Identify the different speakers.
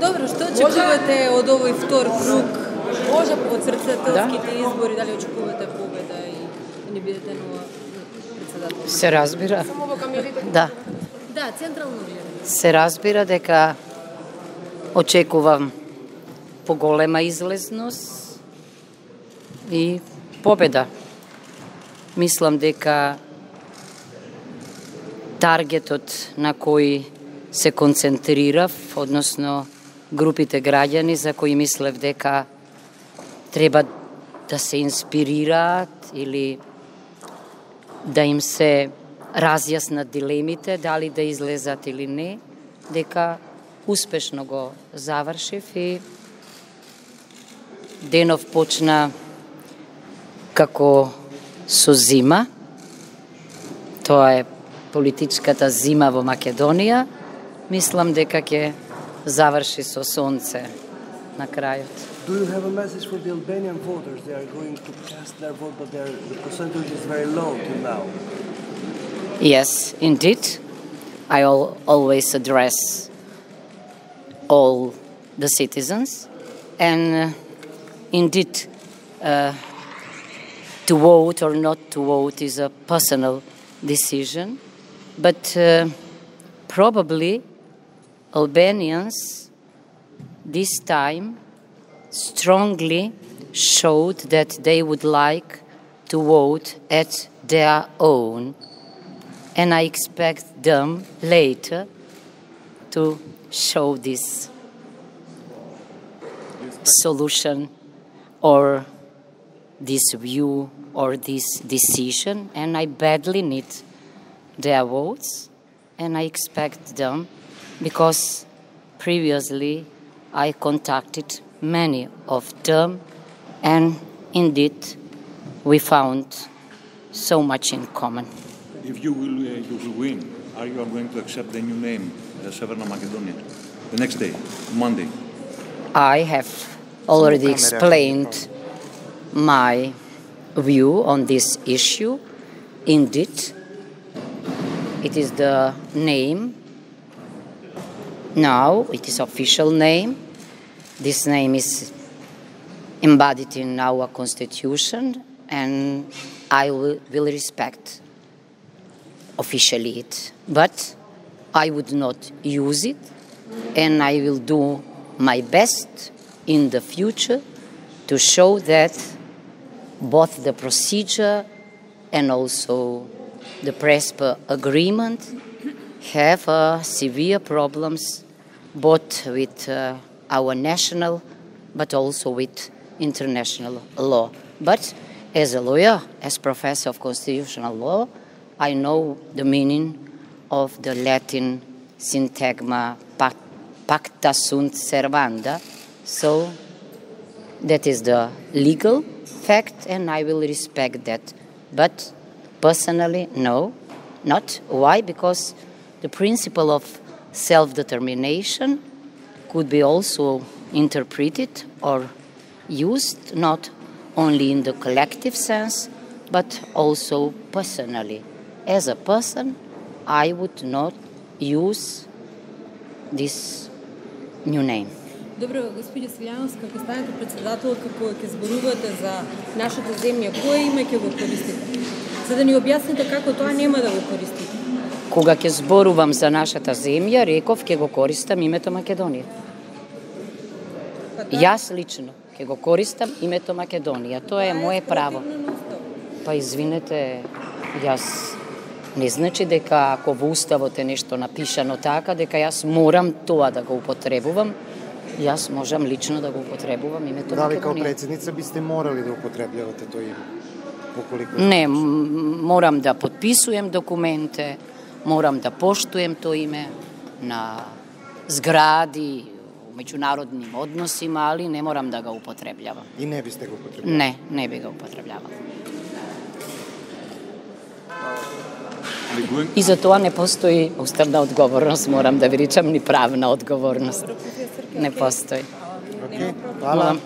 Speaker 1: Dobro, što očekujete od ovoj vtor krug od председателските избори? Дали очекувате победа и не бидете нова председател?
Speaker 2: Се разбира. Да.
Speaker 1: Да, централно гледано.
Speaker 2: Се разбира дека очекувам поголема излезност и победа. Мислам дека таргетот на кој се концентрирав, односно групите граѓани за кои мислев дека треба да се инспирираат или да им се разјаснат дилемите, дали да излезат или не, дека успешно го завршив и денов почна како со зима. Тоа е политичката зима во Македонија. Мислам дека ќе заврши со сонце на крајот.
Speaker 3: Do you have a message for the Albanian voters? They are going to cast their vote, but the percentage is very low till now.
Speaker 2: Yes, indeed. I always address all the citizens, and indeed, to vote or not to vote is a personal decision, but probably Albanians this time strongly showed that they would like to vote at their own, and I expect them later to show this solution or this view or this decision, and I badly need their votes, and I expect them because previously I contacted many of them, and indeed we found so much in common.
Speaker 4: If you will win, are you going to accept the new name, Severna Macedonia, the next day, Monday?
Speaker 2: I have already explained my view on this issue. Indeed, it is the name. Now it is official name. This name is embodied in our constitution, and I will respect officially it. But I would not use it, and I will do my best in the future to show that both the procedure and also the Prespa agreement have severe problems both with our national but also with international law. But as a lawyer, as professor of constitutional law, I know the meaning of the Latin syntagma pacta sunt servanda, so that is the legal fact, and I will respect that. But personally, no, not. Why? Because the principle of self-determination could be also interpreted or used not only in the collective sense, but also personally. As a person, I would not use this new name.
Speaker 1: Добро, господи Свијановска, како станете председател, како ќе зборувате за нашата земја, кое име ќе го користите? За да ни објасните како тоа нема да го користите.
Speaker 2: Кога ќе зборувам за нашата земја, реков ќе го користам името Македонија. Јас лично ќе го користам името Македонија. Тоа е мое право. Па извинете, јас не значи дека ако во уставот е нешто напишано така, дека јас морам тоа да го употребувам. Јас можам лично да го употребувам името Македонија.
Speaker 5: Дали као председница бисте морали да употребljavате тоа име?
Speaker 2: Не, морам да потписуjem документе, морам да поштуjem тоа име на згради, у меѓународним односима, али не морам да го употребljавам.
Speaker 5: И не бисте го употребljavали?
Speaker 2: Не, не би го употребljавала. И за тоа не постои уставна одговорност, морам да ви речам, ни правна одговорност. Не постои.
Speaker 5: Окей, хвала.